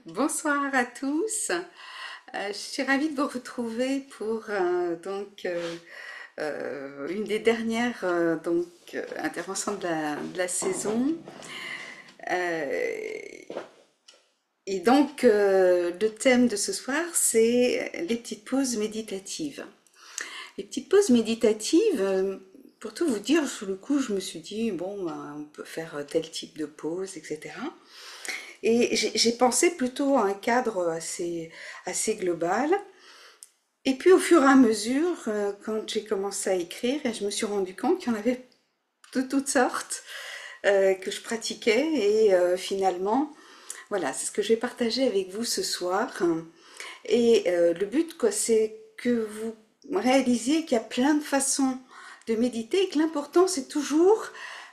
Bonsoir à tous. Je suis ravie de vous retrouver pour une des dernières interventions de la saison. Euh, le thème de ce soir, c'est les petites pauses méditatives. Les petites pauses méditatives, pour tout vous dire, sur le coup, je me suis dit, bon, ben, on peut faire tel type de pause, etc. Et j'ai pensé plutôt à un cadre assez global. Et puis au fur et à mesure, quand j'ai commencé à écrire, je me suis rendu compte qu'il y en avait de toutes sortes que je pratiquais. Et finalement, voilà, c'est ce que je vais partager avec vous ce soir. Et le but, quoi, c'est que vous réalisiez qu'il y a plein de façons de méditer et que l'important, c'est toujours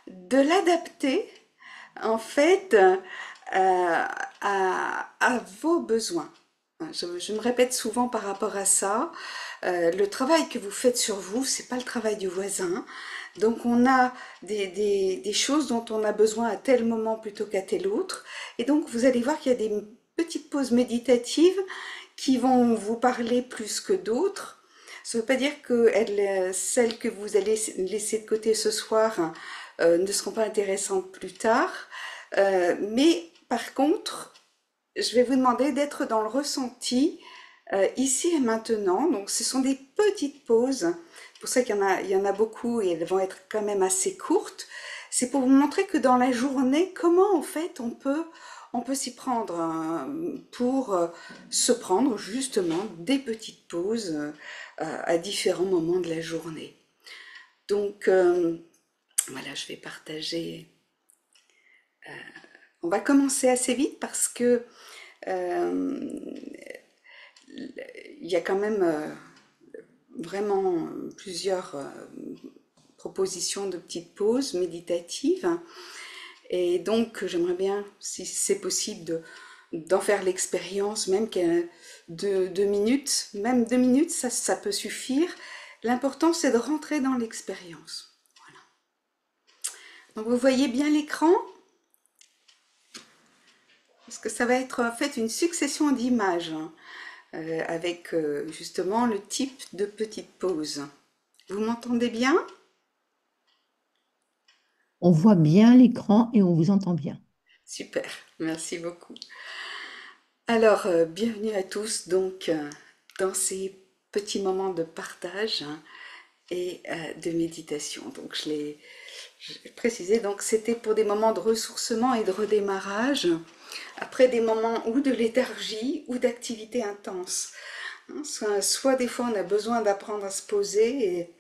de l'adapter, en fait, à vos besoins. Je me répète souvent par rapport à ça. Le travail que vous faites sur vous, c'est pas le travail du voisin. Donc on a des choses dont on a besoin à tel moment plutôt qu'à tel autre. Et donc vous allez voir qu'il y a des petites pauses méditatives qui vont vous parler plus que d'autres. Ça ne veut pas dire que celles que vous allez laisser de côté ce soir ne seront pas intéressantes plus tard. Mais par contre, je vais vous demander d'être dans le ressenti ici et maintenant. Donc ce sont des petites pauses. C'est pour ça qu'il y en a beaucoup et elles vont être quand même assez courtes. C'est pour vous montrer que dans la journée, comment en fait on peut s'y prendre pour se prendre justement des petites pauses à différents moments de la journée. Donc voilà, je vais partager. On va commencer assez vite parce que euh, il y a quand même vraiment plusieurs propositions de petites pauses méditatives. Et donc, j'aimerais bien, si c'est possible, d'en faire l'expérience, même de 2 minutes. Même 2 minutes, ça peut suffire. L'important, c'est de rentrer dans l'expérience. Voilà. Donc, vous voyez bien l'écran, parce que ça va être en fait une succession d'images, hein, avec justement le type de petite pause. Vous m'entendez bien? On voit bien l'écran et on vous entend bien. Super, merci beaucoup. Alors, bienvenue à tous donc dans ces petits moments de partage, hein, et de méditation. Donc, je l'ai précisé, donc c'était pour des moments de ressourcement et de redémarrage, après des moments ou de léthargie ou d'activité intense. Hein. Soit des fois on a besoin d'apprendre à se poser et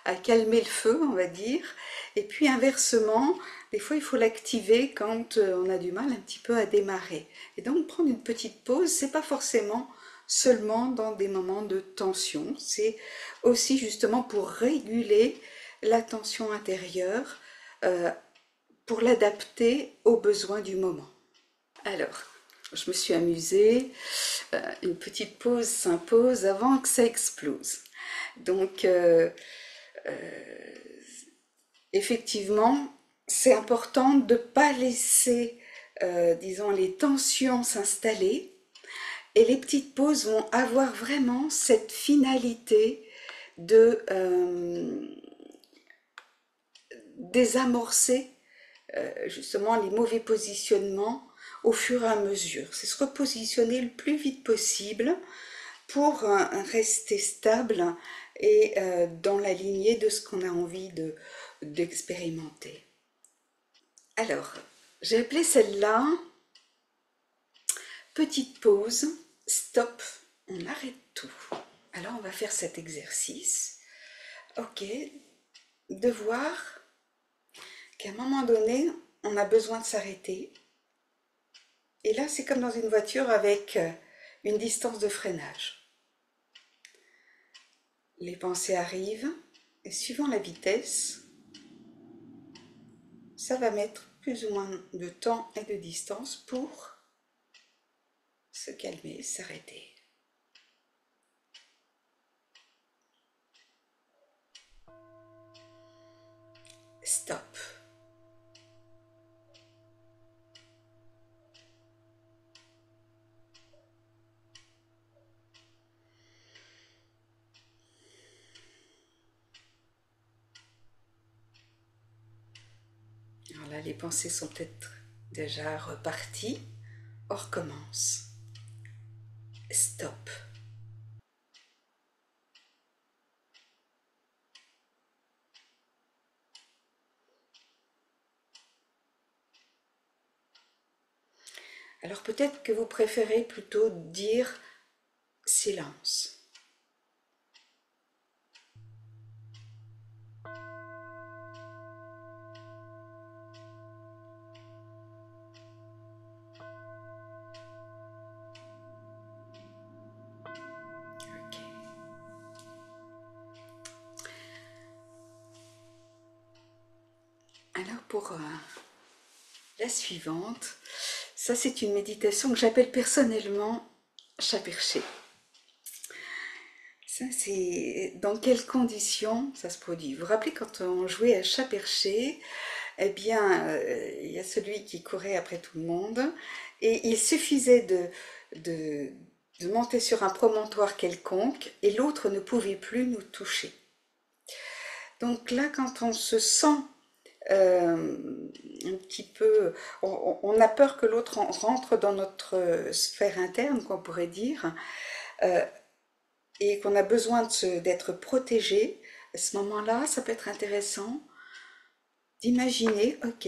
à calmer le feu, on va dire. Et puis inversement, des fois il faut l'activer quand on a du mal un petit peu à démarrer. Et donc prendre une petite pause, c'est pas forcément seulement dans des moments de tension, c'est aussi justement pour réguler la tension intérieure, euh, pour l'adapter aux besoins du moment. Alors, je me suis amusée, une petite pause s'impose avant que ça explose. Donc, effectivement, c'est important de ne pas laisser, disons, les tensions s'installer. Et les petites pauses vont avoir vraiment cette finalité de désamorcer justement les mauvais positionnements au fur et à mesure. C'est se repositionner le plus vite possible pour rester stable et dans la lignée de ce qu'on a envie d'expérimenter. Alors, j'ai appelé celle-là petite pause, stop, on arrête tout. Alors on va faire cet exercice. Ok, de voir qu'à un moment donné, on a besoin de s'arrêter. Et là, c'est comme dans une voiture avec une distance de freinage. Les pensées arrivent et suivant la vitesse, ça va mettre plus ou moins de temps et de distance pour se calmer, s'arrêter. Stop. les pensées sont peut-être déjà reparties. On recommence. Stop. Alors peut-être que vous préférez plutôt dire silence. Ok. Alors pour la suivante, ça c'est une méditation que j'appelle personnellement chat perché. Ça c'est dans quelles conditions ça se produit? Vous vous rappelez quand on jouait à chat perché, eh bien il y a celui qui courait après tout le monde et il suffisait de, de monter sur un promontoire quelconque et l'autre ne pouvait plus nous toucher. Donc là quand on se sent un petit peu, on a peur que l'autre rentre dans notre sphère interne, qu'on pourrait dire, euh, et qu'on a besoin d'être protégé. À ce moment-là, ça peut être intéressant d'imaginer, ok,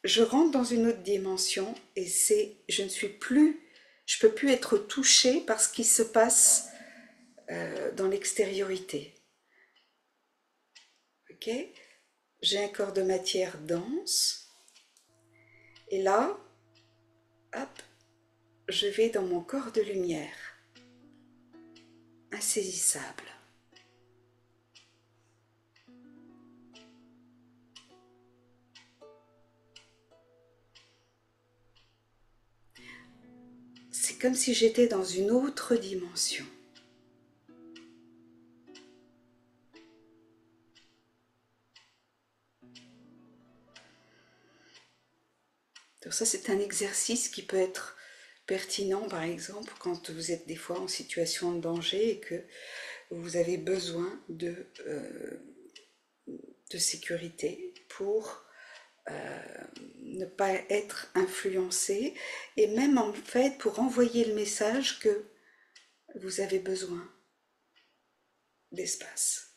je rentre dans une autre dimension et je ne suis plus, je peux plus être touchée par ce qui se passe dans l'extériorité. Ok, j'ai un corps de matière dense et là, hop, je vais dans mon corps de lumière, insaisissable. C'est comme si j'étais dans une autre dimension. Donc ça, c'est un exercice qui peut être pertinent, par exemple, quand vous êtes des fois en situation de danger et que vous avez besoin de sécurité pour ne pas être influencé et même en fait pour envoyer le message que vous avez besoin d'espace.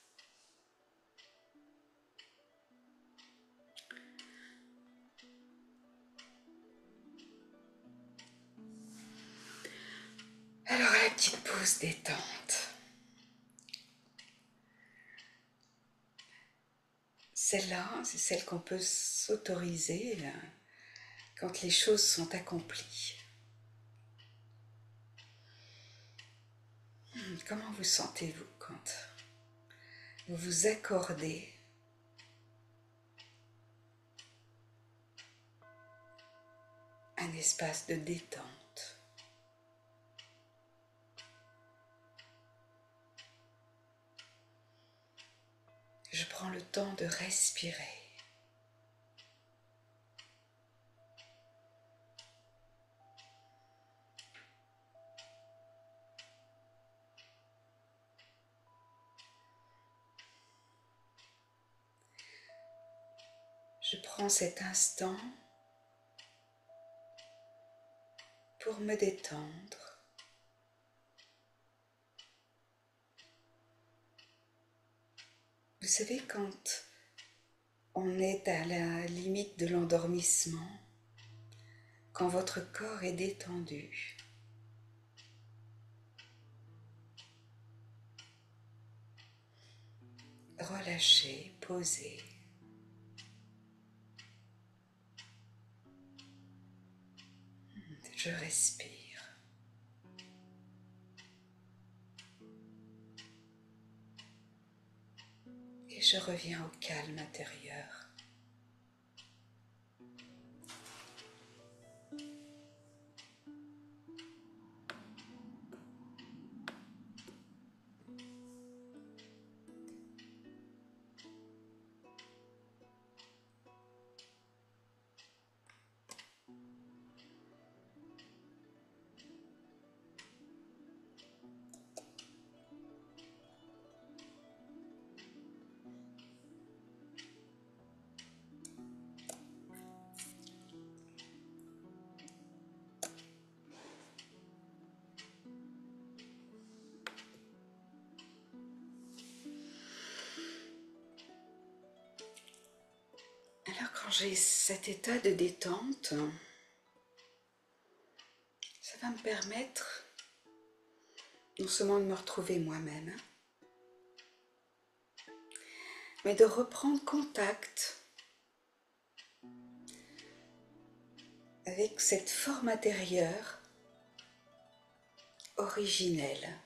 Alors la petite pause détente. Celle-là, c'est celle qu'on peut s'autoriser quand les choses sont accomplies. Comment vous sentez-vous quand vous vous accordez un espace de détente? Je prends le temps de respirer. Je prends cet instant pour me détendre. Vous savez, quand on est à la limite de l'endormissement, quand votre corps est détendu, relâché, posé, je respire. Et je reviens au calme intérieur. j'ai cet état de détente, ça va me permettre non seulement de me retrouver moi-même, mais de reprendre contact avec cette forme intérieure originelle.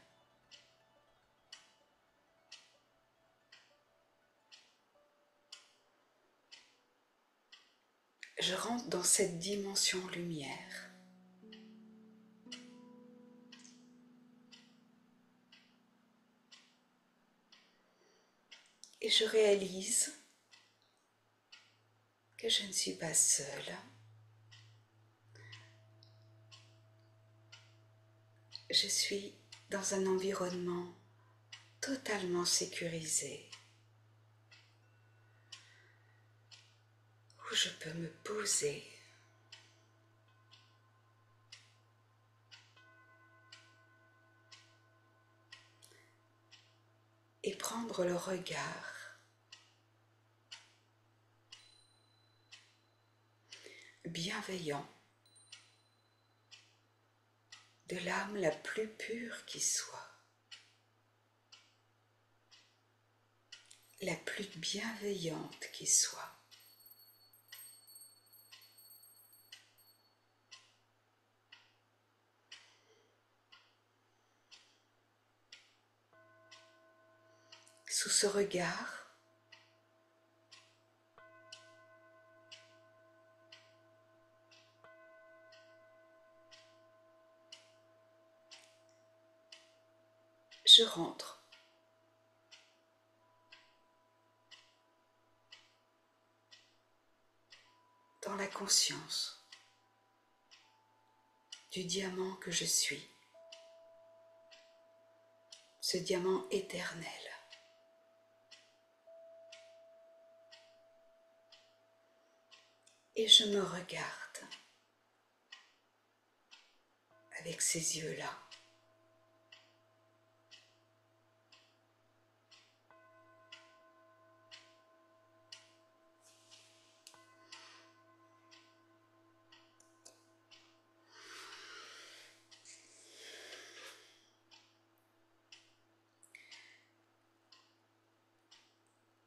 Je rentre dans cette dimension lumière. Et je réalise que je ne suis pas seule. Je suis dans un environnement totalement sécurisé, où je peux me poser et prendre le regard bienveillant de l'âme la plus pure qui soit, la plus bienveillante qui soit. Sous ce regard, je rentre dans la conscience du diamant que je suis, ce diamant éternel. Et je me regarde avec ces yeux-là.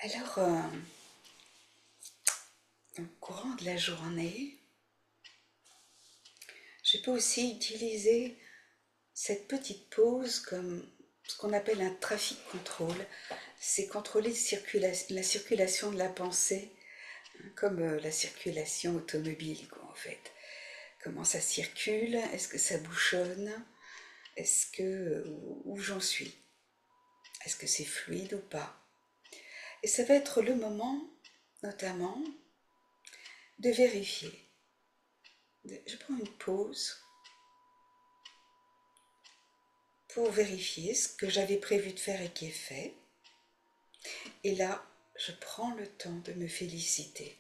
Alors, au courant de la journée, je peux aussi utiliser cette petite pause comme ce qu'on appelle un traffic control. C'est contrôler la circulation de la pensée, comme la circulation automobile, quoi, en fait. Comment ça circule? Est-ce que ça bouchonne? Est-ce que où j'en suis? Est-ce que c'est fluide ou pas? Et ça va être le moment, notamment, de vérifier. Je prends une pause pour vérifier ce que j'avais prévu de faire et qui est fait. Et là, je prends le temps de me féliciter.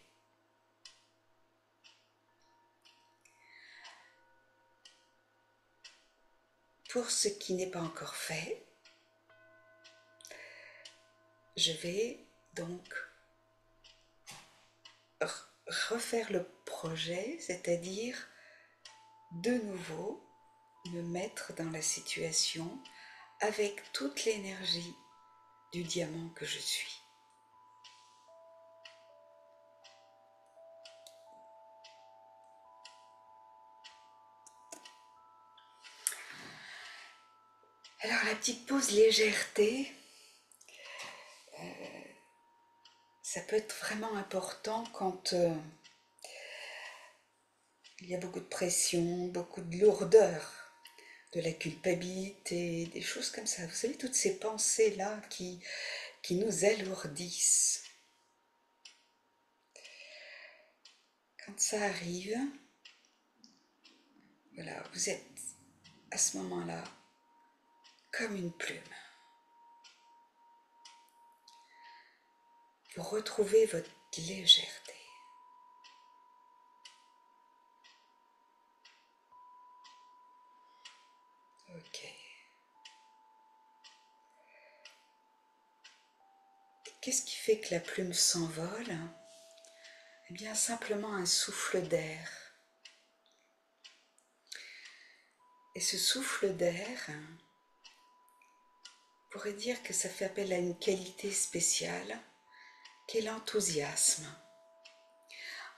Pour ce qui n'est pas encore fait, je vais donc refaire le projet, c'est-à-dire de nouveau me mettre dans la situation avec toute l'énergie du diamant que je suis. Alors la petite pause légèreté, ça peut être vraiment important quand il y a beaucoup de pression, beaucoup de lourdeur, de la culpabilité, des choses comme ça. Vous savez, toutes ces pensées-là qui nous alourdissent. Quand ça arrive, voilà, vous êtes à ce moment-là comme une plume. Vous retrouvez votre légèreté. Ok. Qu'est-ce qui fait que la plume s'envole? Eh bien simplement un souffle d'air. Et ce souffle d'air, on pourrait dire que ça fait appel à une qualité spéciale, qui est l'enthousiasme.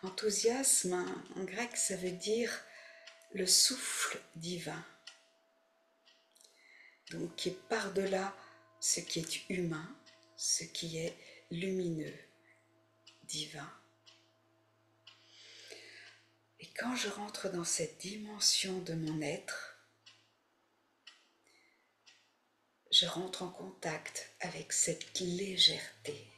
Enthousiasme, en grec, ça veut dire le souffle divin. Donc qui est par-delà ce qui est humain, ce qui est lumineux, divin. Et quand je rentre dans cette dimension de mon être, je rentre en contact avec cette légèreté.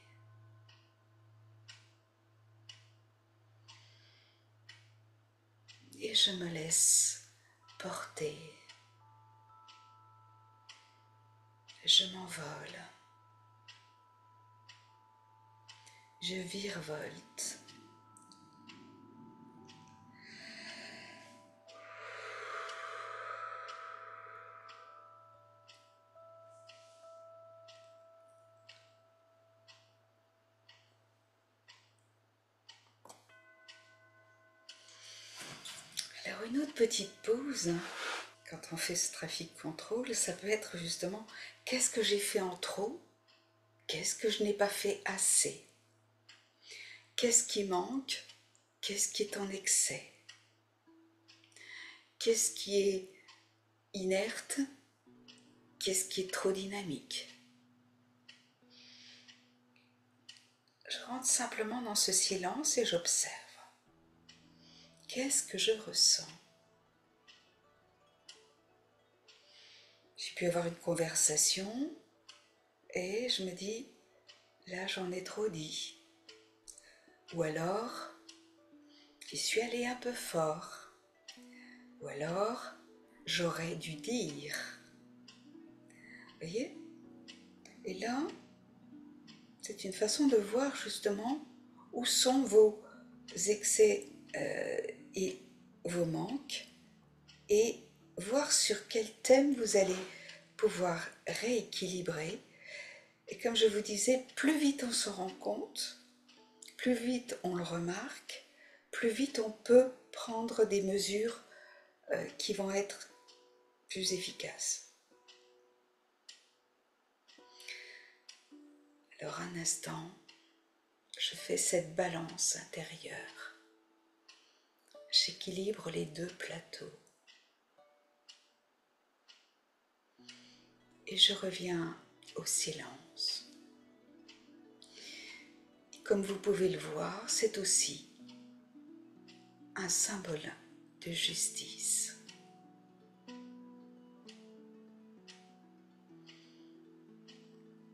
Et je me laisse porter. Je m'envole. Je virevolte. Alors une autre petite pause, quand on fait ce trafic contrôle, ça peut être justement qu'est-ce que j'ai fait en trop, qu'est-ce que je n'ai pas fait assez, qu'est-ce qui manque, qu'est-ce qui est en excès, qu'est-ce qui est inerte, qu'est-ce qui est trop dynamique. Je rentre simplement dans ce silence et j'observe. Qu'est-ce que je ressens? J'ai pu avoir une conversation et je me dis, là j'en ai trop dit. Ou alors, j'y suis allée un peu fort. Ou alors, j'aurais dû dire. Vous voyez? Et là, c'est une façon de voir justement où sont vos excès et vos manques et voir sur quel thème vous allez pouvoir rééquilibrer. Et comme je vous disais, plus vite on se rend compte, plus vite on le remarque, plus vite on peut prendre des mesures qui vont être plus efficaces. Alors un instant, je fais cette balance intérieure. J'équilibre les deux plateaux. Et je reviens au silence. Et comme vous pouvez le voir, c'est aussi un symbole de justice.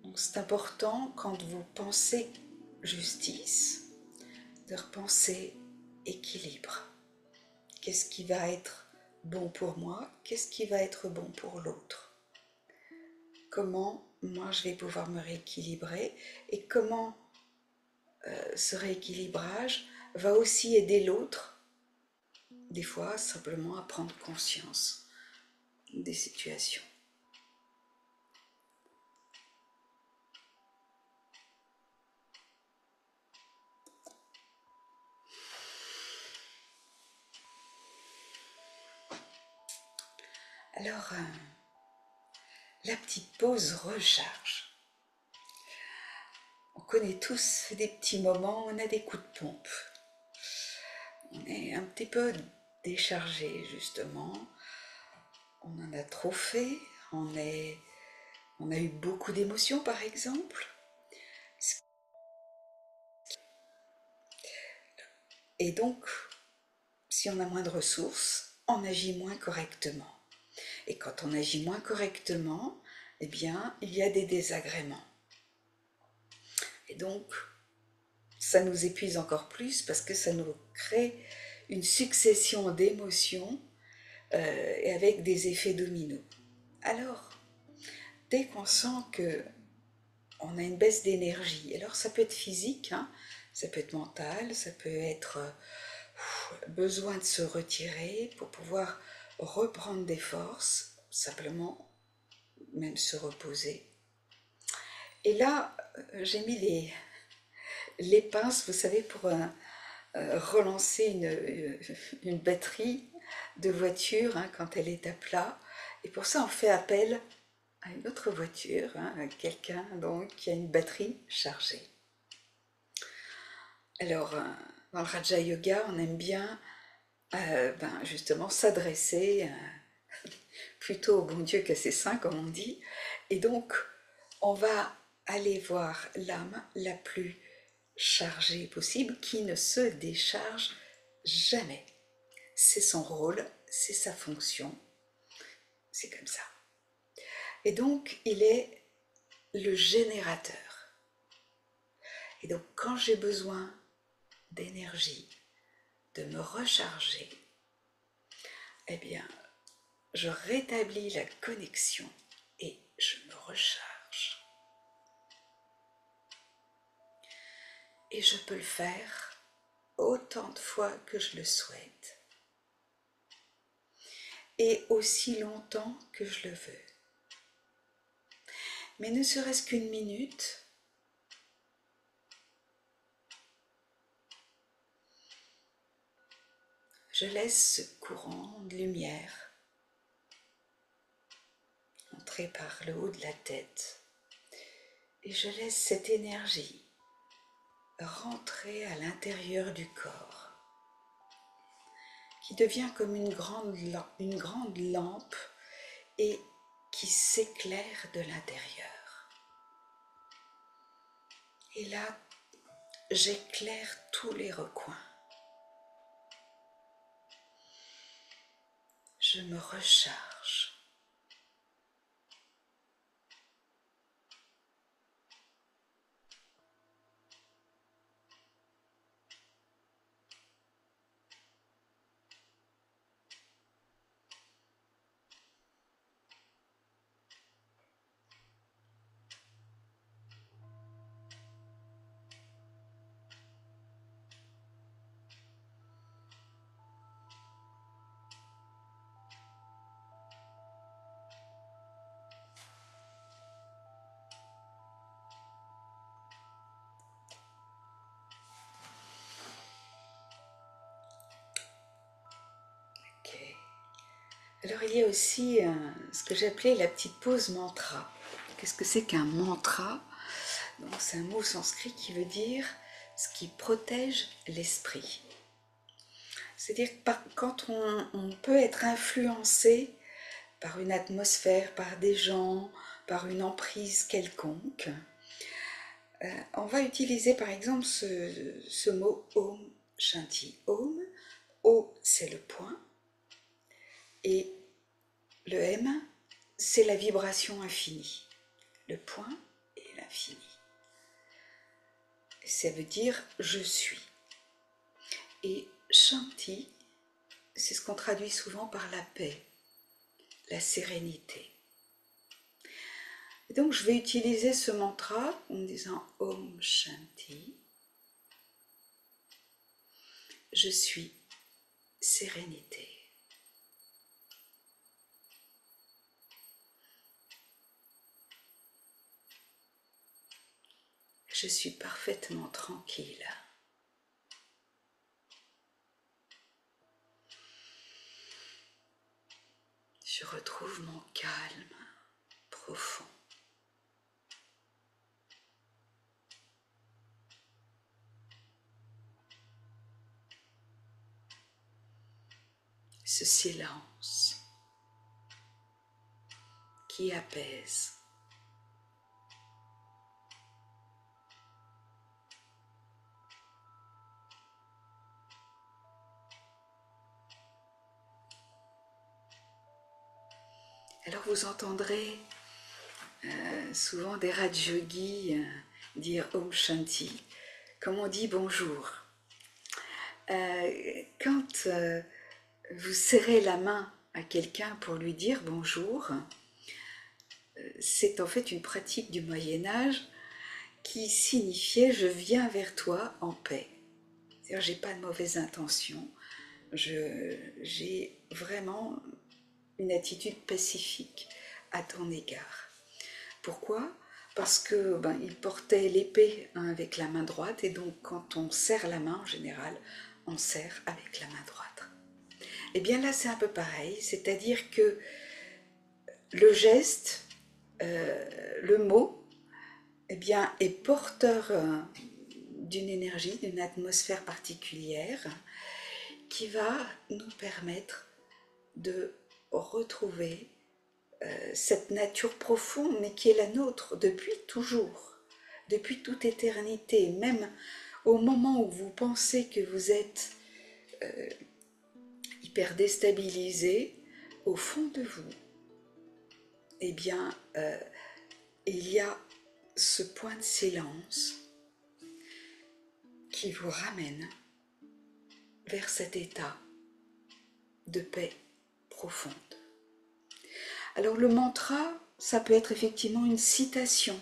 Donc c'est important quand vous pensez justice, de repenser équilibre. Qu'est-ce qui va être bon pour moi? Qu'est-ce qui va être bon pour l'autre? Comment moi je vais pouvoir me rééquilibrer et comment ce rééquilibrage va aussi aider l'autre, des fois simplement à prendre conscience des situations. Alors, la petite pause recharge. On connaît tous des petits moments où on a des coups de pompe. On est un petit peu déchargé justement. On en a trop fait. On a eu beaucoup d'émotions par exemple. Et donc, si on a moins de ressources, on agit moins correctement. Et quand on agit moins correctement, eh bien, il y a des désagréments. Et donc, ça nous épuise encore plus parce que ça nous crée une succession d'émotions et avec des effets dominos. Alors, dès qu'on sent qu'on a une baisse d'énergie, alors ça peut être physique, hein, ça peut être mental, ça peut être besoin de se retirer pour pouvoir reprendre des forces, simplement même se reposer. Et là, j'ai mis les pinces, vous savez, pour relancer une batterie de voiture hein, quand elle est à plat. Et pour ça, on fait appel à une autre voiture, hein, à quelqu'un donc qui a une batterie chargée. Alors, dans le Raja Yoga, on aime bien justement s'adresser plutôt au bon Dieu qu'à ses saints, comme on dit. Et donc, on va aller voir l'âme la plus chargée possible, qui ne se décharge jamais. C'est son rôle, c'est sa fonction, c'est comme ça. Et donc, il est le générateur. Et donc, quand j'ai besoin d'énergie, de me recharger, eh bien, je rétablis la connexion et je me recharge. Et je peux le faire autant de fois que je le souhaite et aussi longtemps que je le veux. Mais ne serait-ce qu'une minute, je laisse ce courant de lumière entrer par le haut de la tête et je laisse cette énergie rentrer à l'intérieur du corps qui devient comme une grande lampe et qui s'éclaire de l'intérieur. Et là, j'éclaire tous les recoins. Je me recharge. Ok. Alors il y a aussi ce que j'appelais la petite pause mantra. Qu'est-ce que c'est qu'un mantra? Donc, c'est un mot sanskrit qui veut dire ce qui protège l'esprit. C'est-à-dire que quand on peut être influencé par une atmosphère, par des gens, par une emprise quelconque, on va utiliser par exemple ce mot Om Shanti. Om, O c'est le point, et le M c'est la vibration infinie. Le point et l'infini. Ça veut dire je suis. Et Shanti, c'est ce qu'on traduit souvent par la paix, la sérénité. Et donc je vais utiliser ce mantra en disant Om Shanti. Je suis sérénité. Je suis parfaitement tranquille. Je retrouve mon calme profond. Ce silence qui apaise. Alors vous entendrez souvent des Rajyogis dire Om Shanti, comme on dit bonjour. Quand vous serrez la main à quelqu'un pour lui dire bonjour, c'est en fait une pratique du Moyen-Âge qui signifiait je viens vers toi en paix. C'est-à-dire j'ai pas de mauvaise intention, j'ai vraiment une attitude pacifique à ton égard. Pourquoi? parce que il portait l'épée avec la main droite, et donc quand on serre la main, en général, on serre avec la main droite. Et bien là, c'est un peu pareil, c'est-à-dire que le geste, le mot, eh bien, est porteur d'une énergie, d'une atmosphère particulière qui va nous permettre de retrouver cette nature profonde, mais qui est la nôtre depuis toujours, depuis toute éternité, même au moment où vous pensez que vous êtes hyper déstabilisé, au fond de vous, eh bien, il y a ce point de silence qui vous ramène vers cet état de paix profonde. Alors le mantra, ça peut être effectivement une citation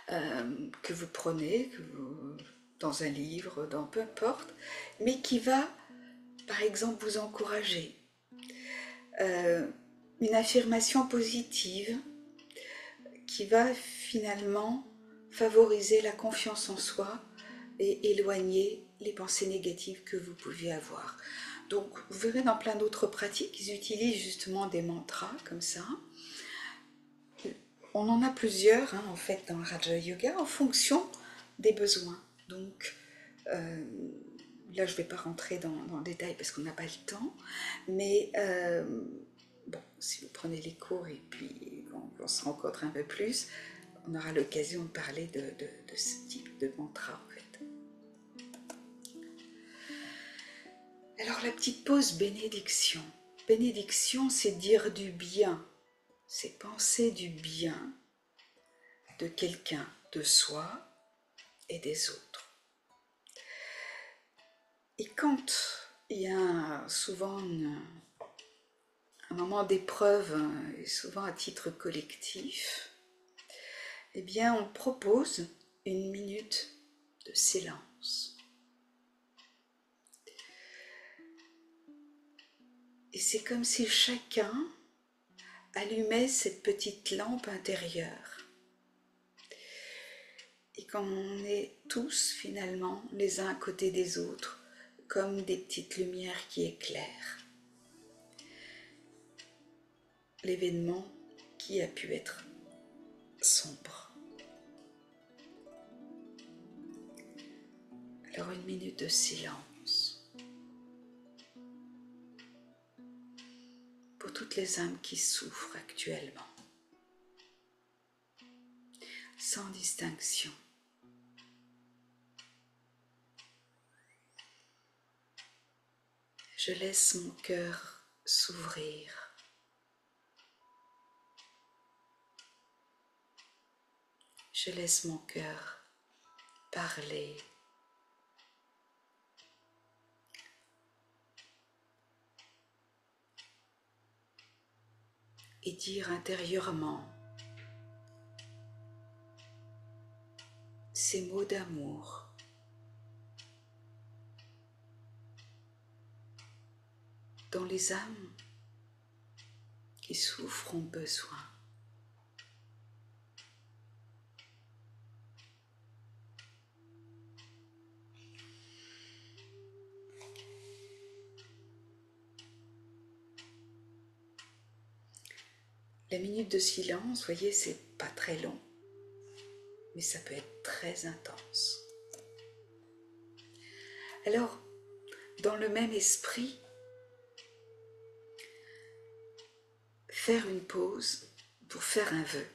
que vous prenez dans un livre, dans peu importe, mais qui va, par exemple, vous encourager. Une affirmation positive qui va finalement favoriser la confiance en soi et éloigner les pensées négatives que vous pouvez avoir. Donc, vous verrez dans plein d'autres pratiques, ils utilisent justement des mantras comme ça. On en a plusieurs, en fait, dans le Raja Yoga, en fonction des besoins. Donc, là, je ne vais pas rentrer dans le détail parce qu'on n'a pas le temps, mais bon, si vous prenez les cours et puis on se rencontre un peu plus, on aura l'occasion de parler de ce type de mantra, en fait. Alors, la petite pause bénédiction. Bénédiction, c'est dire du bien, c'est penser du bien de quelqu'un, de soi et des autres. Et quand il y a souvent un moment d'épreuve, et souvent à titre collectif, eh bien on propose une minute de silence. Et c'est comme si chacun allumait cette petite lampe intérieure. Et qu'on est tous finalement les uns à côté des autres, comme des petites lumières qui éclairent l'événement qui a pu être sombre. Alors une minute de silence pour toutes les âmes qui souffrent actuellement, sans distinction. Je laisse mon cœur s'ouvrir. Je laisse mon cœur parler. Et dire intérieurement ces mots d'amour dont les âmes qui souffrent ont besoin. La minute de silence, vous voyez, c'est pas très long, mais ça peut être très intense. Alors, dans le même esprit, faire une pause pour faire un vœu.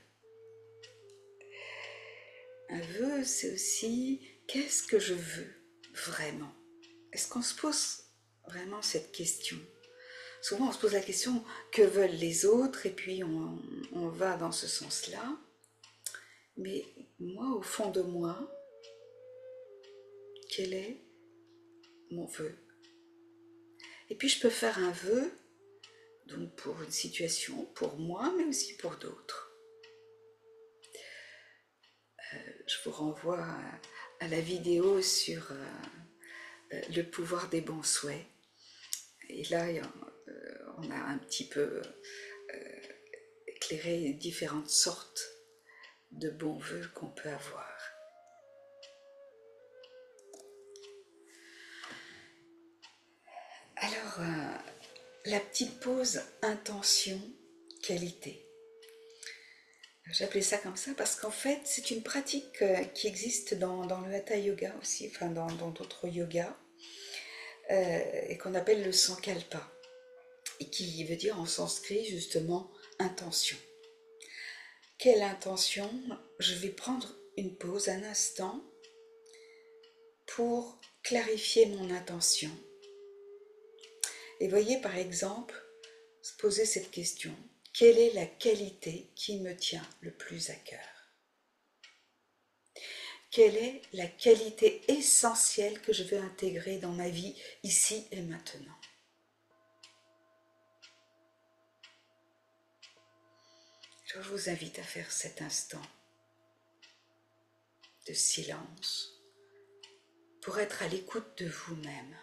Un vœu, c'est aussi qu'est-ce que je veux vraiment? Est-ce qu'on se pose vraiment cette question? Souvent, on se pose la question que veulent les autres, et puis on va dans ce sens-là. Mais moi, au fond de moi, quel est mon vœu? Et puis, je peux faire un vœu, donc pour une situation, pour moi, mais aussi pour d'autres. Je vous renvoie à la vidéo sur le pouvoir des bons souhaits. Et là, on a un petit peu éclairé différentes sortes de bons vœux qu'on peut avoir. Alors, la petite pause intention qualité. J'appelais ça comme ça parce qu'en fait, c'est une pratique qui existe dans le Hatha Yoga aussi, enfin dans d'autres yogas, et qu'on appelle le Sankalpa, et qui veut dire en sanskrit justement intention. Quelle intention? Je vais prendre une pause, un instant, pour clarifier mon intention. Et voyez par exemple, se poser cette question. Quelle est la qualité qui me tient le plus à cœur? Quelle est la qualité essentielle que je veux intégrer dans ma vie ici et maintenant? Je vous invite à faire cet instant de silence pour être à l'écoute de vous-même.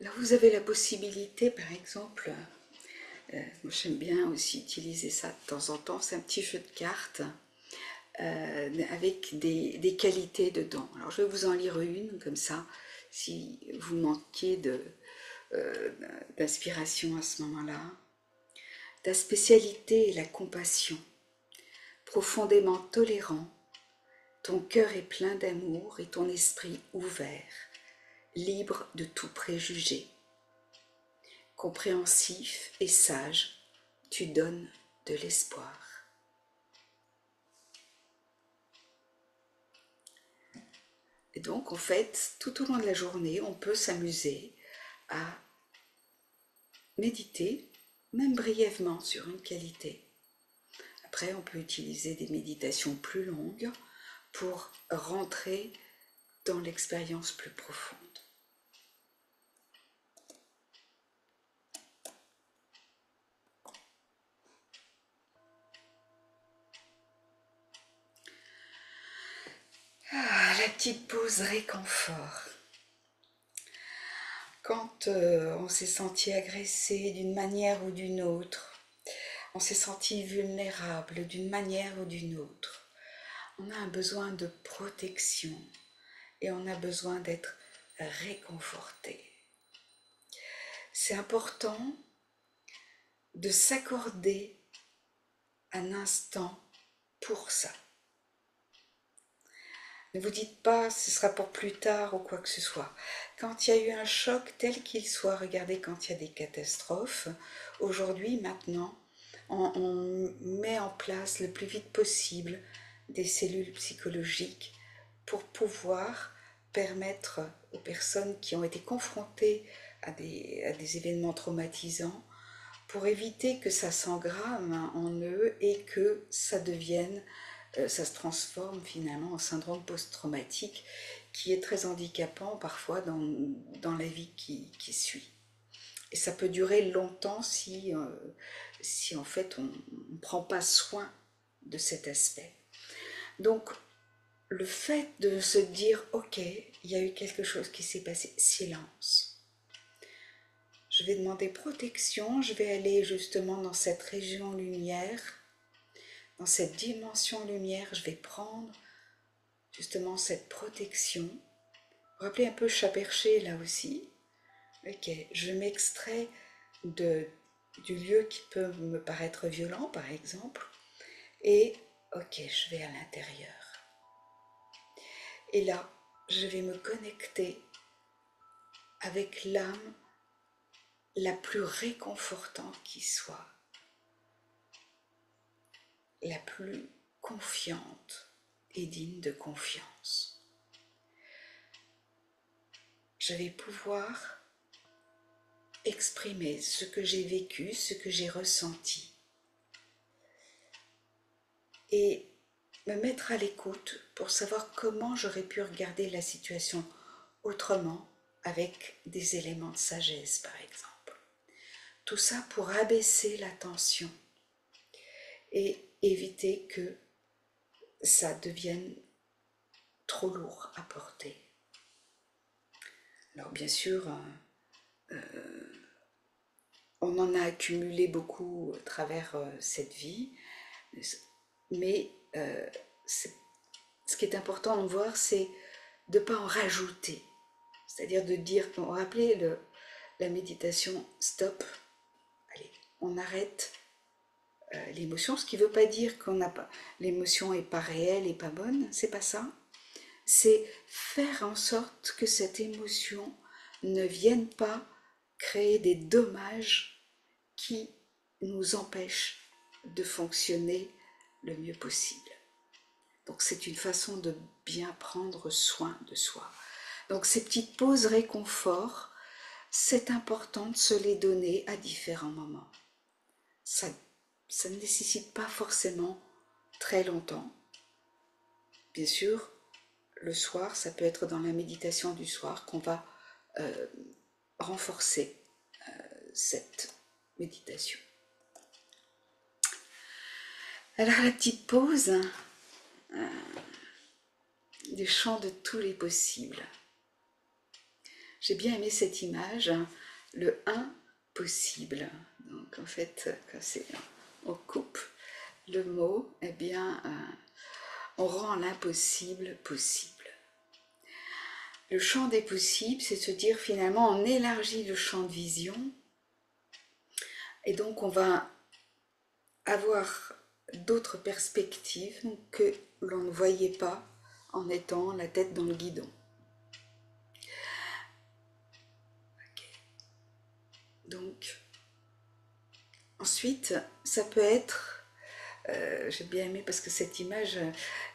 Là, vous avez la possibilité, par exemple, moi j'aime bien aussi utiliser ça de temps en temps, c'est un petit jeu de cartes avec des qualités dedans. Alors je vais vous en lire une, comme ça, si vous manquiez d'inspiration à ce moment-là. Ta spécialité est la compassion, profondément tolérant, ton cœur est plein d'amour et ton esprit ouvert, libre de tout préjugé. Compréhensif et sage, tu donnes de l'espoir. Et donc, en fait, tout au long de la journée, on peut s'amuser à méditer, même brièvement, sur une qualité. Après, on peut utiliser des méditations plus longues pour rentrer dans l'expérience plus profonde. La petite pause réconfort. Quand on s'est senti agressé d'une manière ou d'une autre, on s'est senti vulnérable d'une manière ou d'une autre, on a un besoin de protection et on a besoin d'être réconforté. C'est important de s'accorder un instant pour ça. Ne vous dites pas ce sera pour plus tard ou quoi que ce soit. Quand il y a eu un choc tel qu'il soit, regardez quand il y a des catastrophes, aujourd'hui, maintenant, on met en place le plus vite possible des cellules psychologiques pour pouvoir permettre aux personnes qui ont été confrontées à des événements traumatisants, pour éviter que ça s'engramme en eux et que ça devienne, ça se transforme finalement en syndrome post-traumatique qui est très handicapant parfois dans la vie qui suit. Et ça peut durer longtemps si en fait on ne prend pas soin de cet aspect. Donc le fait de se dire ok, il y a eu quelque chose qui s'est passé, silence. Je vais demander protection, je vais aller justement dans cette région lumière, dans cette dimension lumière, je vais prendre justement cette protection. Vous vous rappelez un peu chat perché là aussi. Ok, je m'extrais du lieu qui peut me paraître violent par exemple, et ok, je vais à l'intérieur. Et là, je vais me connecter avec l'âme la plus réconfortante qui soit, la plus confiante et digne de confiance. Je vais pouvoir exprimer ce que j'ai vécu, ce que j'ai ressenti et me mettre à l'écoute pour savoir comment j'aurais pu regarder la situation autrement avec des éléments de sagesse par exemple. Tout ça pour abaisser la tension et éviter que ça devienne trop lourd à porter. Alors bien sûr, on en a accumulé beaucoup à travers cette vie, mais ce qui est important de voir, c'est de ne pas en rajouter. C'est-à-dire de dire, vous vous rappelez la méditation stop, allez, on arrête l'émotion, ce qui ne veut pas dire qu'on n'a pas, l'émotion n'est pas réelle et pas bonne, c'est pas ça. C'est faire en sorte que cette émotion ne vienne pas créer des dommages qui nous empêchent de fonctionner le mieux possible. Donc c'est une façon de bien prendre soin de soi. Donc ces petites pauses réconfort, c'est important de se les donner à différents moments. Ça ne nécessite pas forcément très longtemps. Bien sûr, le soir, ça peut être dans la méditation du soir qu'on va renforcer cette méditation. Alors la petite pause du champ de tous les possibles. J'ai bien aimé cette image, le impossible. Donc en fait, quand on coupe le mot, eh bien, on rend l'impossible possible. Le champ des possibles, c'est se dire finalement, on élargit le champ de vision et donc on va avoir d'autres perspectives que l'on ne voyait pas en étant la tête dans le guidon. Okay. Donc, ensuite, ça peut être, j'ai bien aimé parce que cette image,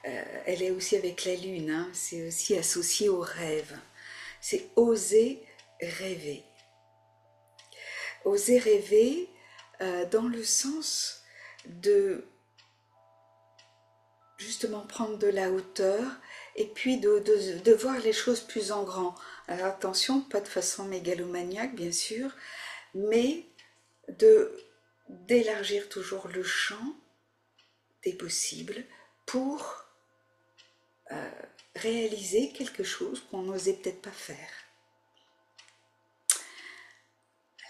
elle est aussi avec la lune, hein, c'est aussi associé au rêve. C'est oser rêver. Oser rêver dans le sens de justement prendre de la hauteur et puis de voir les choses plus en grand. Alors attention, pas de façon mégalomaniaque bien sûr, mais d'élargir toujours le champ des possibles pour réaliser quelque chose qu'on n'osait peut-être pas faire.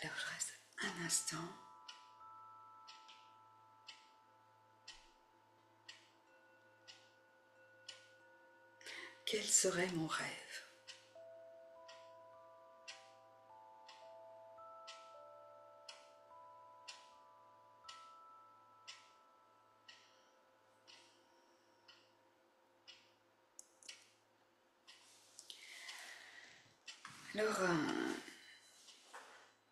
Alors je reste un instant. Quel serait mon rêve ? Alors,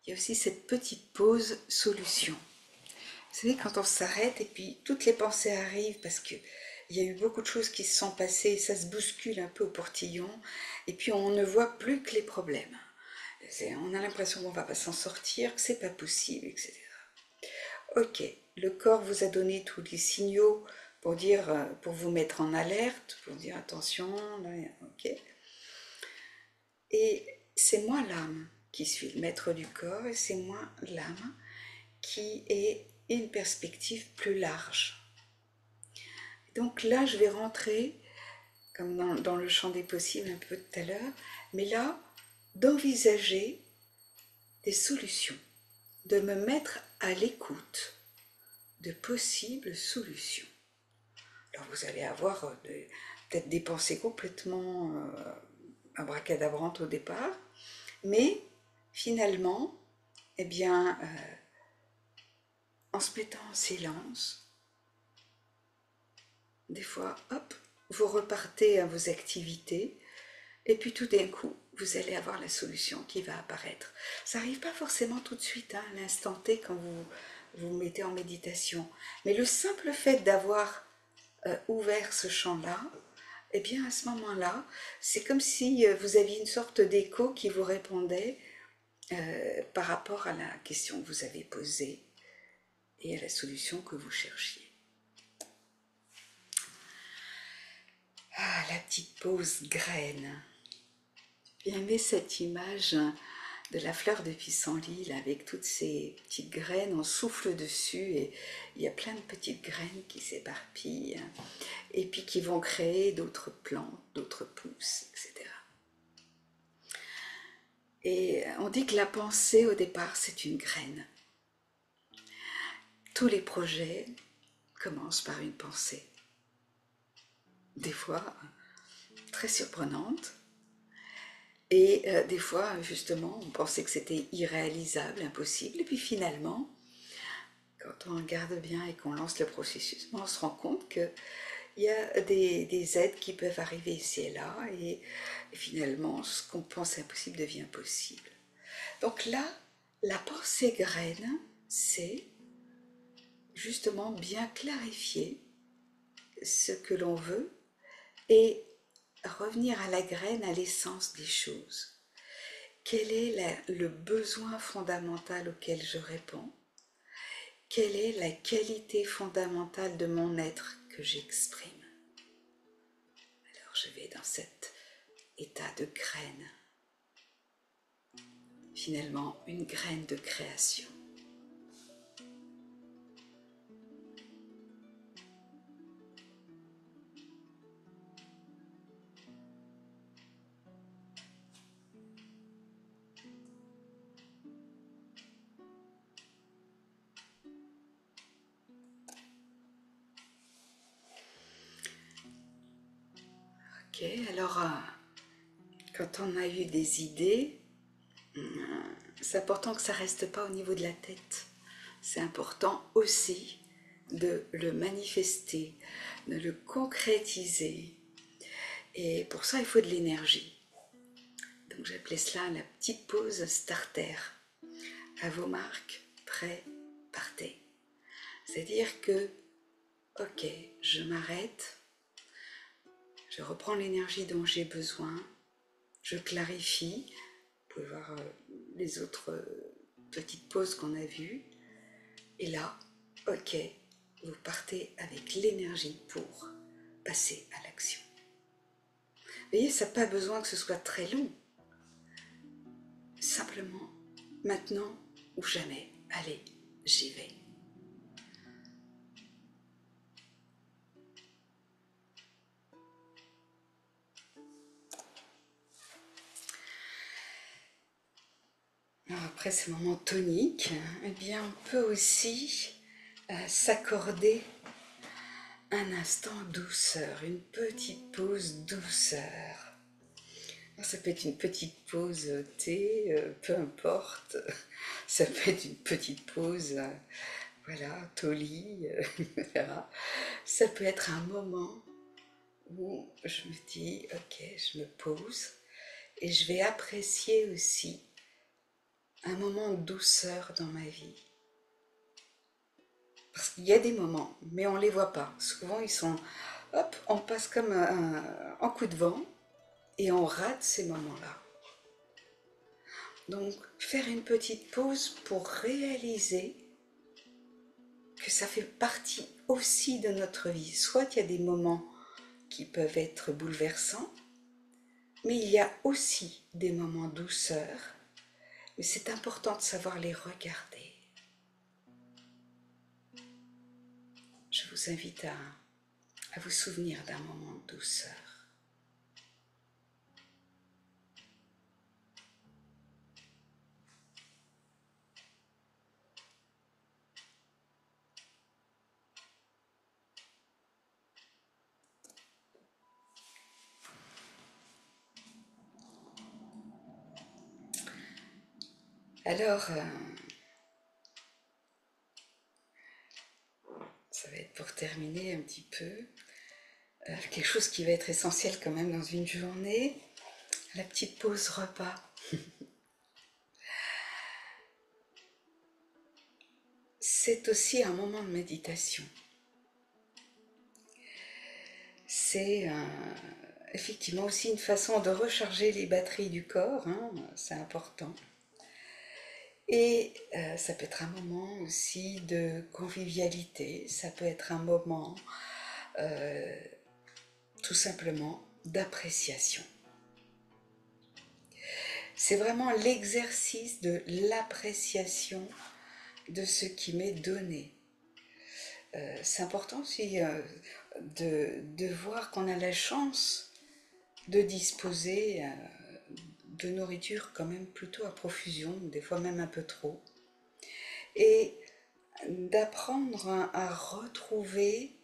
il y a aussi cette petite pause solution. Vous savez, quand on s'arrête et puis toutes les pensées arrivent parce qu'il y a eu beaucoup de choses qui se sont passées, ça se bouscule un peu au portillon et puis on ne voit plus que les problèmes. On a l'impression qu'on ne va pas s'en sortir, que c'est pas possible, etc. Ok, le corps vous a donné tous les signaux pour vous mettre en alerte, pour dire attention, là, ok. Et c'est moi l'âme qui suis le maître du corps et c'est moi l'âme qui est une perspective plus large. Donc là, je vais rentrer, comme dans le champ des possibles un peu tout à l'heure, mais là, d'envisager des solutions, de me mettre à l'écoute de possibles solutions. Alors vous allez avoir peut-être des pensées complètement abracadabrantes au départ, mais finalement, eh bien, en se mettant en silence, des fois, hop, vous repartez à vos activités et puis tout d'un coup, vous allez avoir la solution qui va apparaître. Ça n'arrive pas forcément tout de suite, hein, à l'instant T quand vous vous mettez en méditation. Mais le simple fait d'avoir ouvert ce champ-là, eh bien à ce moment-là, c'est comme si vous aviez une sorte d'écho qui vous répondait par rapport à la question que vous avez posée et à la solution que vous cherchiez. Ah, la petite pause graine. J'ai aimé cette image de la fleur de pissenlit là, avec toutes ces petites graines, on souffle dessus et il y a plein de petites graines qui s'éparpillent et puis qui vont créer d'autres plantes, d'autres pousses, etc. Et on dit que la pensée au départ c'est une graine. Tous les projets commencent par une pensée, des fois très surprenante, et des fois justement on pensait que c'était irréalisable, impossible, et puis finalement quand on regarde bien et qu'on lance le processus, on se rend compte qu'il y a des aides qui peuvent arriver ici et là, et finalement, ce qu'on pense impossible devient possible. Donc là, la pensée graine, c'est justement bien clarifier ce que l'on veut et revenir à la graine, à l'essence des choses. Quel est le besoin fondamental auquel je réponds? Quelle est la qualité fondamentale de mon être que j'exprime? Alors je vais dans cet état de graine, finalement une graine de création. Ok, alors quand on a eu des idées, c'est important que ça ne reste pas au niveau de la tête. C'est important aussi de le manifester, de le concrétiser. Et pour ça, il faut de l'énergie. Donc j'appelais cela la petite pause starter. À vos marques, prêts, partez. C'est-à-dire que, ok, je m'arrête, je reprends l'énergie dont j'ai besoin, je clarifie. Vous pouvez voir les autres petites pauses qu'on a vues. Et là, ok, vous partez avec l'énergie pour passer à l'action. Vous voyez, ça n'a pas besoin que ce soit très long. Simplement, maintenant ou jamais. Allez, j'y vais. Alors après ces moments toniques, eh bien, on peut aussi s'accorder un instant douceur, une petite pause douceur. Alors, ça peut être une petite pause thé, peu importe. Ça peut être une petite pause, voilà, Toli, etc. Ça peut être un moment où je me dis, ok, je me pose et je vais apprécier aussi un moment de douceur dans ma vie. Parce qu'il y a des moments, mais on ne les voit pas. Souvent, ils sont, hop, on passe comme un coup de vent et on rate ces moments-là. Donc, faire une petite pause pour réaliser que ça fait partie aussi de notre vie. Soit il y a des moments qui peuvent être bouleversants, mais il y a aussi des moments douceur. Mais c'est important de savoir les regarder. Je vous invite à vous souvenir d'un moment de douceur. Alors, ça va être pour terminer un petit peu, quelque chose qui va être essentiel quand même dans une journée, la petite pause repas. C'est aussi un moment de méditation. c'est effectivement aussi une façon de recharger les batteries du corps, hein, c'est important. Et ça peut être un moment aussi de convivialité, ça peut être un moment tout simplement d'appréciation. C'est vraiment l'exercice de l'appréciation de ce qui m'est donné. C'est important aussi de voir qu'on a la chance de disposer de nourriture quand même plutôt à profusion, des fois même un peu trop, et d'apprendre à retrouver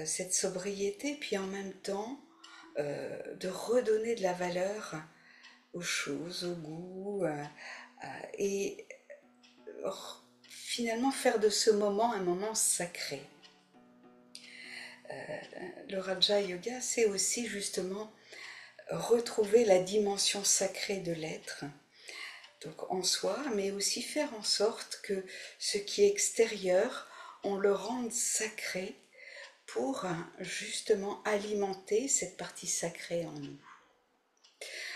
cette sobriété, puis en même temps de redonner de la valeur aux choses, au goût, et finalement faire de ce moment un moment sacré. Le Raja Yoga, c'est aussi justement retrouver la dimension sacrée de l'être, donc en soi, mais aussi faire en sorte que ce qui est extérieur, on le rende sacré pour justement alimenter cette partie sacrée en nous.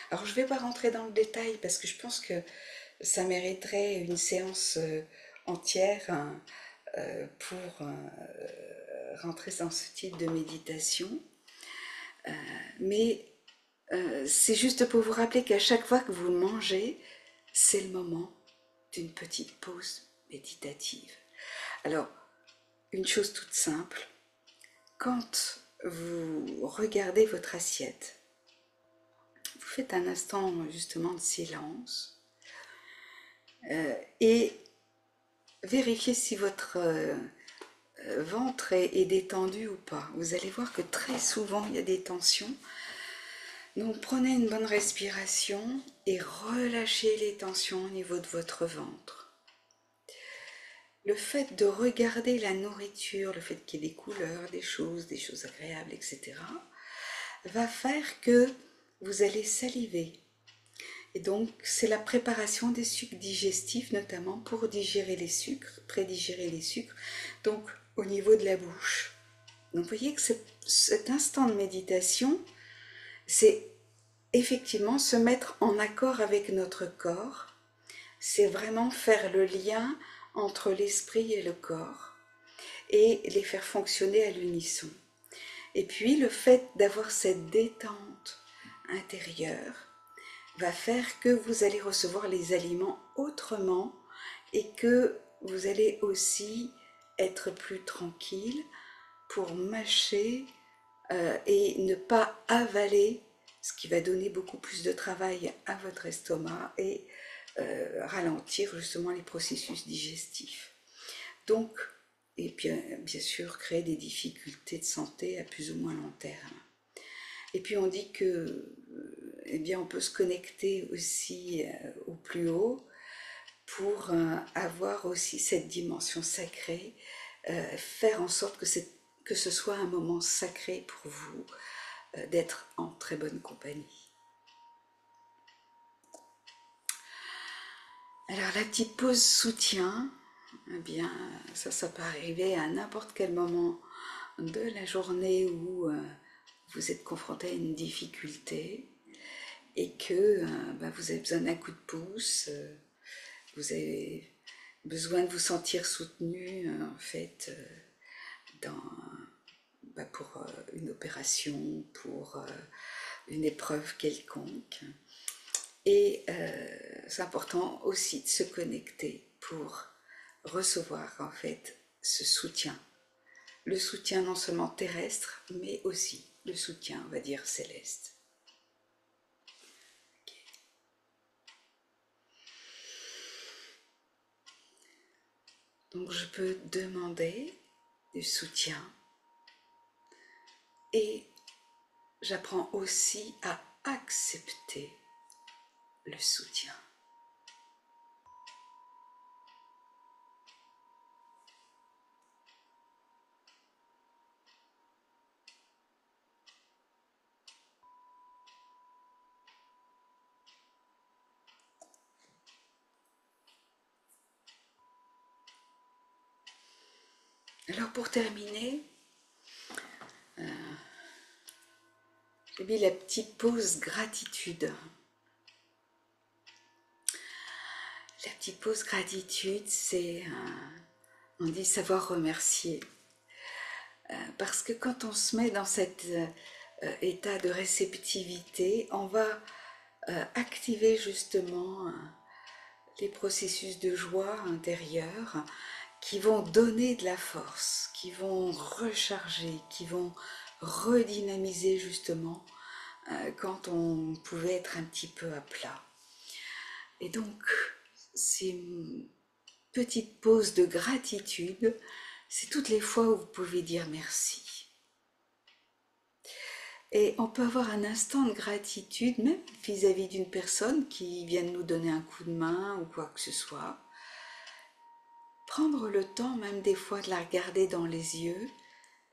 Alors je ne vais pas rentrer dans le détail parce que je pense que ça mériterait une séance entière pour rentrer dans ce type de méditation. Mais c'est juste pour vous rappeler qu'à chaque fois que vous mangez, c'est le moment d'une petite pause méditative. Alors, une chose toute simple, quand vous regardez votre assiette, vous faites un instant justement de silence et vérifiez si votre ventre est détendu ou pas. Vous allez voir que très souvent il y a des tensions. Donc prenez une bonne respiration et relâchez les tensions au niveau de votre ventre. Le fait de regarder la nourriture, le fait qu'il y ait des couleurs, des choses agréables, etc., va faire que vous allez saliver. Et donc c'est la préparation des sucs digestifs, notamment pour digérer les sucres, prédigérer les sucres, donc au niveau de la bouche. Donc vous voyez que cet instant de méditation, c'est effectivement se mettre en accord avec notre corps, c'est vraiment faire le lien entre l'esprit et le corps et les faire fonctionner à l'unisson. Et puis le fait d'avoir cette détente intérieure va faire que vous allez recevoir les aliments autrement et que vous allez aussi être plus tranquille pour mâcher et ne pas avaler, ce qui va donner beaucoup plus de travail à votre estomac et ralentir justement les processus digestifs. Donc, et bien sûr, créer des difficultés de santé à plus ou moins long terme. Et puis on dit que, eh bien, on peut se connecter aussi au plus haut pour avoir aussi cette dimension sacrée, faire en sorte que ce soit un moment sacré pour vous, d'être en très bonne compagnie. Alors la petite pause soutien, eh bien ça peut arriver à n'importe quel moment de la journée où vous êtes confronté à une difficulté et que vous avez besoin d'un coup de pouce, vous avez besoin de vous sentir soutenu en fait pour une opération, pour une épreuve quelconque. Et c'est important aussi de se connecter pour recevoir en fait ce soutien. Le soutien non seulement terrestre, mais aussi le soutien, on va dire, céleste. Okay. Donc je peux demander du soutien et j'apprends aussi à accepter le soutien. Alors pour terminer, Et puis la petite pause gratitude. La petite pause gratitude, c'est, on dit savoir remercier. Parce que quand on se met dans cet état de réceptivité, on va activer justement les processus de joie intérieure qui vont donner de la force, qui vont recharger, qui vont redynamiser justement quand on pouvait être un petit peu à plat. Et donc, ces petites pauses de gratitude, c'est toutes les fois où vous pouvez dire merci. Et on peut avoir un instant de gratitude, même vis-à-vis d'une personne qui vient de nous donner un coup de main ou quoi que ce soit. Prendre le temps même des fois de la regarder dans les yeux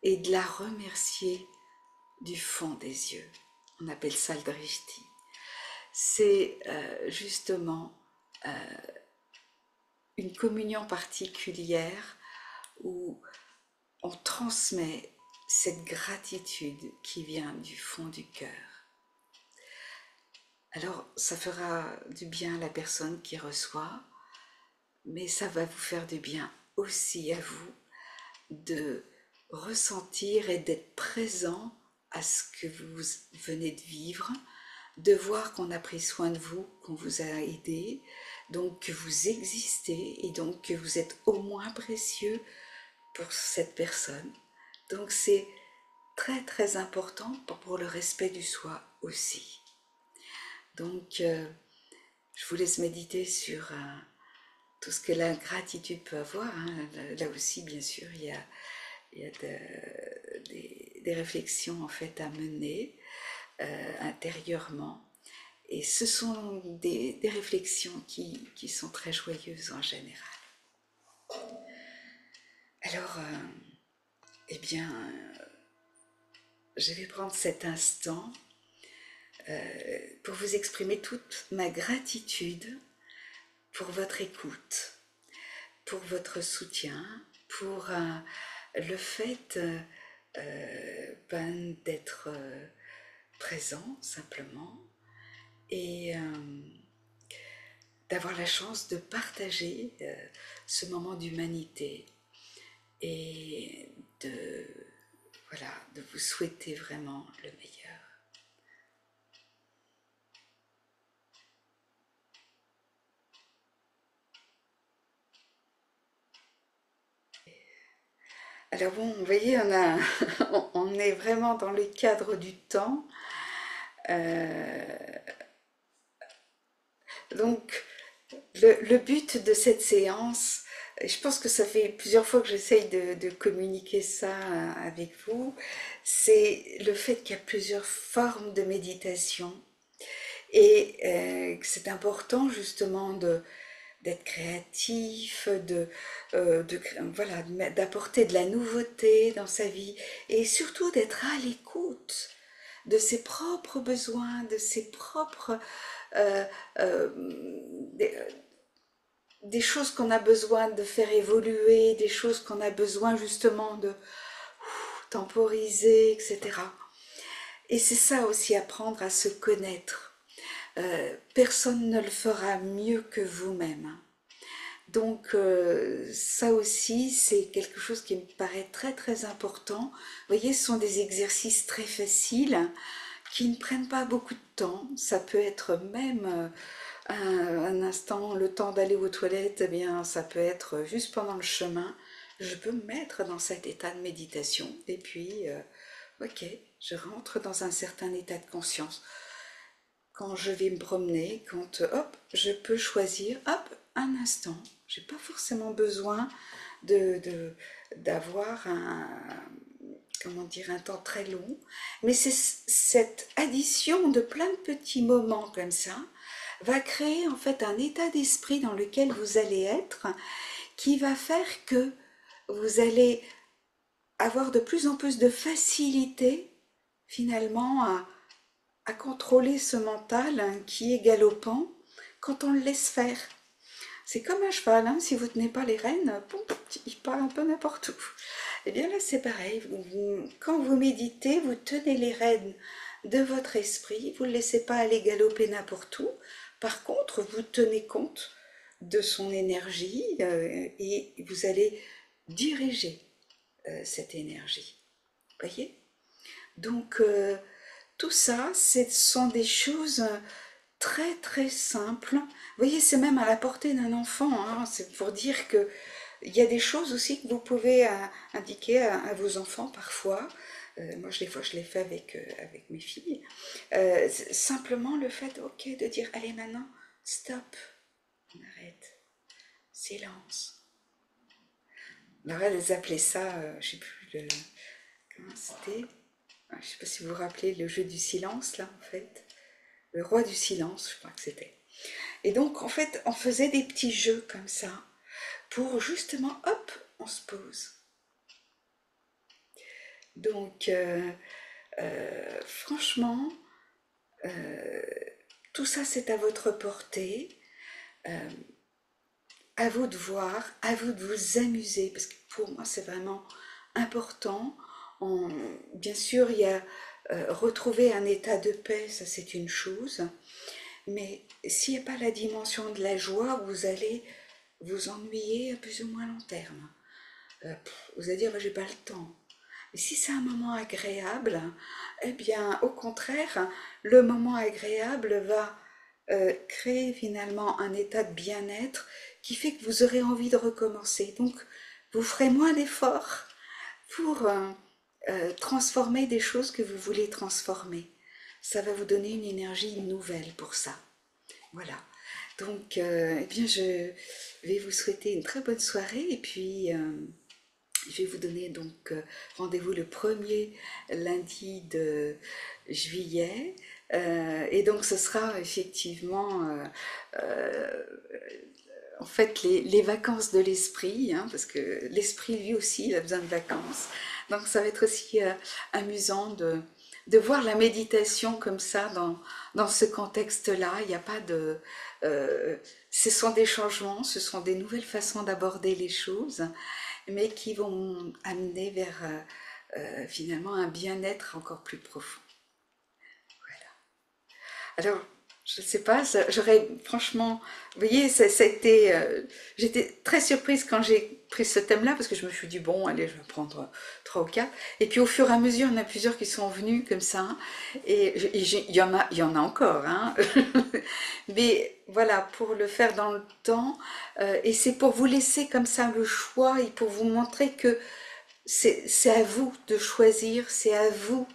et de la remercier du fond des yeux. On appelle ça le drishti. C'est justement une communion particulière où on transmet cette gratitude qui vient du fond du cœur. Alors, ça fera du bien à la personne qui reçoit, mais ça va vous faire du bien aussi à vous de ressentir et d'être présent à ce que vous venez de vivre, de voir qu'on a pris soin de vous, qu'on vous a aidé, donc que vous existez et donc que vous êtes au moins précieux pour cette personne. Donc c'est très très important pour le respect du soi aussi. Donc je vous laisse méditer sur tout ce que la gratitude peut avoir. Là aussi bien sûr il y a des réflexions en fait à mener intérieurement. Et ce sont des réflexions qui sont très joyeuses en général. Alors, eh bien, je vais prendre cet instant pour vous exprimer toute ma gratitude pour votre écoute, pour votre soutien, pour le fait d'être présent simplement et d'avoir la chance de partager ce moment d'humanité et de vous souhaiter vraiment le meilleur. Alors bon, vous voyez, on est vraiment dans le cadre du temps. Donc, le but de cette séance, je pense que ça fait plusieurs fois que j'essaye de communiquer ça avec vous, c'est le fait qu'il y a plusieurs formes de méditation et que c'est important justement d'être créatif, voilà, d'apporter de la nouveauté dans sa vie et surtout d'être à l'écoute de ses propres besoins, de ses propres euh, euh, des choses qu'on a besoin de faire évoluer, des choses qu'on a besoin justement de temporiser, etc. Et c'est ça aussi, apprendre à se connaître. Personne ne le fera mieux que vous-même. Donc ça aussi, c'est quelque chose qui me paraît très très important. Vous voyez, ce sont des exercices très faciles qui ne prennent pas beaucoup de temps. Ça peut être même un instant, le temps d'aller aux toilettes, eh bien, ça peut être juste pendant le chemin. Je peux me mettre dans cet état de méditation et puis, ok, je rentre dans un certain état de conscience. Quand je vais me promener, quand, hop, je peux choisir, hop, un instant. J'ai pas forcément besoin d'avoir comment dire, un temps très long, mais c'est cette addition de plein de petits moments comme ça va créer en fait un état d'esprit dans lequel vous allez être qui va faire que vous allez avoir de plus en plus de facilité finalement à contrôler ce mental qui est galopant quand on le laisse faire. C'est comme un cheval, hein, si vous ne tenez pas les rênes, il part un peu n'importe où. Et bien là c'est pareil, quand vous méditez, vous tenez les rênes de votre esprit, vous ne le laissez pas aller galoper n'importe où. Par contre, vous tenez compte de son énergie et vous allez diriger cette énergie. Voyez? Donc, tout ça, ce sont des choses très très simples. Vous voyez, c'est même à la portée d'un enfant, hein. C'est pour dire que il y a des choses aussi que vous pouvez indiquer vos enfants parfois. Moi, des fois, je l'ai fait avec mes filles. Simplement le fait, ok, de dire, allez maintenant, stop, on arrête, silence. Alors, elles appelaient ça, je sais plus comment c'était. Je sais pas si vous vous rappelez le jeu du silence, là, en fait. Le roi du silence, je crois que c'était. Et donc, en fait, on faisait des petits jeux comme ça, pour justement, hop, on se pose. Donc, franchement, tout ça, c'est à votre portée. Euh, à vous de voir, à vous de vous amuser, parce que pour moi, c'est vraiment important. Bien sûr, il y a retrouver un état de paix, ça c'est une chose, mais s'il n'y a pas la dimension de la joie, vous allez vous ennuyer à plus ou moins long terme. Vous allez dire, j'ai pas le temps. Mais si c'est un moment agréable, eh bien, au contraire, le moment agréable va créer finalement un état de bien-être qui fait que vous aurez envie de recommencer. Donc, vous ferez moins d'efforts pour transformer des choses que vous voulez transformer. Ça va vous donner une énergie nouvelle pour ça. Voilà. Donc, eh bien, je vais vous souhaiter une très bonne soirée et puis je vais vous donner donc rendez-vous le premier lundi de juillet. Et donc, ce sera effectivement en fait les vacances de l'esprit, hein, parce que l'esprit lui aussi il a besoin de vacances. Donc ça va être aussi amusant de voir la méditation comme ça dans ce contexte-là. Il n'y a pas de... ce sont des changements, ce sont des nouvelles façons d'aborder les choses, mais qui vont amener vers finalement un bien-être encore plus profond. Alors, je ne sais pas, j'aurais franchement, vous voyez, ça a été, j'étais très surprise quand j'ai pris ce thème-là parce que je me suis dit, bon, allez, je vais prendre trois ou quatre. Et puis au fur et à mesure, il y en a plusieurs qui sont venus comme ça. Il y en a encore, hein. Mais voilà, pour le faire dans le temps, et c'est pour vous laisser comme ça le choix et pour vous montrer que c'est à vous de choisir, c'est à vous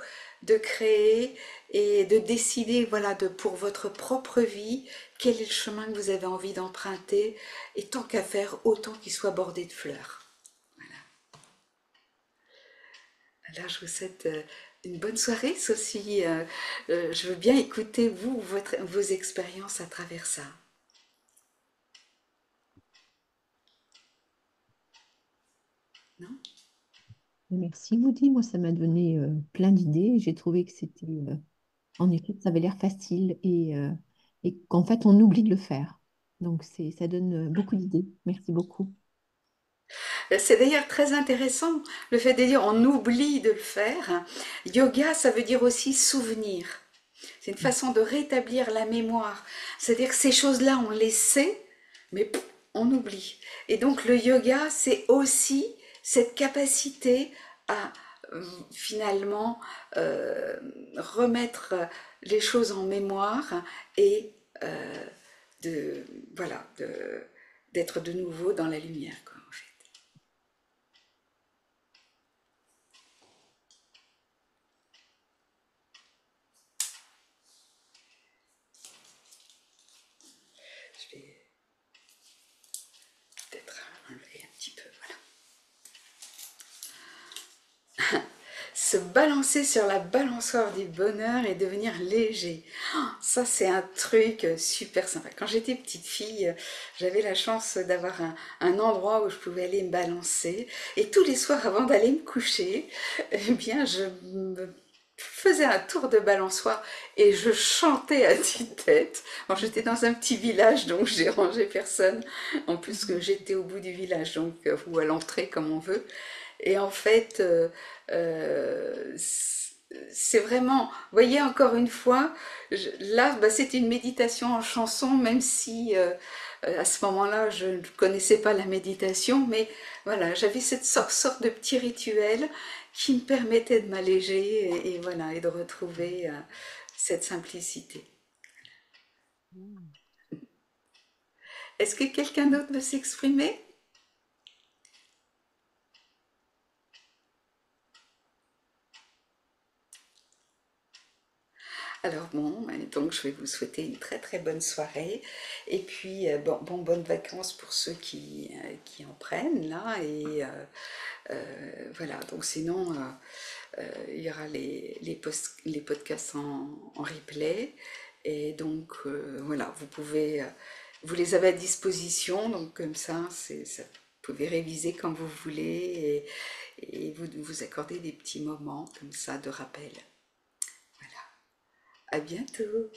de créer et de décider, voilà, pour votre propre vie, quel est le chemin que vous avez envie d'emprunter, et tant qu'à faire, autant qu'il soit bordé de fleurs. Voilà. Alors, je vous souhaite une bonne soirée, Sophie. Je veux bien écouter, vous, vos expériences à travers ça. Non? Merci, Woody. Moi, ça m'a donné plein d'idées. J'ai trouvé que c'était, en effet, ça avait l'air facile et qu'en fait, on oublie de le faire. Donc, ça donne beaucoup d'idées. Merci beaucoup. C'est d'ailleurs très intéressant, le fait de dire on oublie de le faire. Yoga, ça veut dire aussi souvenir. C'est une façon de rétablir la mémoire. C'est-à-dire que ces choses-là, on les sait, mais on oublie. Et donc le yoga, c'est aussi cette capacité à finalement remettre les choses en mémoire et de voilà d'être de nouveau dans la lumière, quoi, en fait. Je vais peut-être enlever un petit peu, voilà. Se balancer sur la balançoire du bonheur et devenir léger. Oh, ça, c'est un truc super sympa. Quand j'étais petite fille, j'avais la chance d'avoir un endroit où je pouvais aller me balancer. Et tous les soirs, avant d'aller me coucher, eh bien, je me faisais un tour de balançoire et je chantais à tue-tête. Bon, j'étais dans un petit village, donc je dérangeais personne. En plus que j'étais au bout du village, donc ou à l'entrée, comme on veut. Et en fait, c'est vraiment, vous voyez, encore une fois, là, bah, c'est une méditation en chanson, même si à ce moment-là, je ne connaissais pas la méditation, mais voilà, j'avais cette sorte de petit rituel qui me permettait de m'alléger et voilà, et de retrouver cette simplicité. Mm. Est-ce que quelqu'un d'autre veut s'exprimer? Alors bon, donc je vais vous souhaiter une très très bonne soirée et puis bonnes vacances pour ceux qui en prennent là et voilà, donc sinon il y aura les podcasts en replay et donc voilà, vous les avez à disposition, donc comme ça, vous pouvez réviser quand vous voulez et vous accorder des petits moments comme ça de rappel. Voilà, à bientôt.